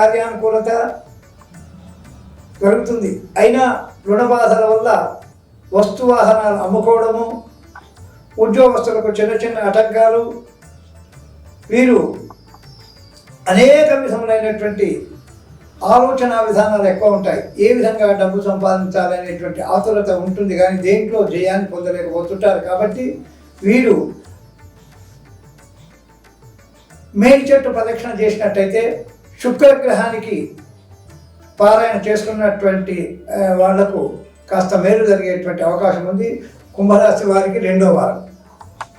కార్యానుకూలత జరుగుతుంది. అయినా రుణ బాధల వల్ల వస్తు వాహనాలు అమ్ముకోవడము, ఉద్యోగస్తులకు చిన్న చిన్న ఆటంకాలు, వీరు అనేక విధములైనటువంటి ఆలోచన విధానాలు ఎక్కువ ఉంటాయి. ఏ విధంగా డబ్బు సంపాదించాలనేటువంటి ఆతురత ఉంటుంది, కానీ దేంట్లో జయాన్ని పొందలేకపోతుంటారు. కాబట్టి వీరు మేడి చెట్టు ప్రదక్షిణ చేసినట్టయితే శుక్రగ్రహానికి పారాయణ చేసుకున్నటువంటి వాళ్లకు కాస్త మేలు జరిగేటువంటి అవకాశం ఉంది. కుంభరాశి వారికి 2వ వారం.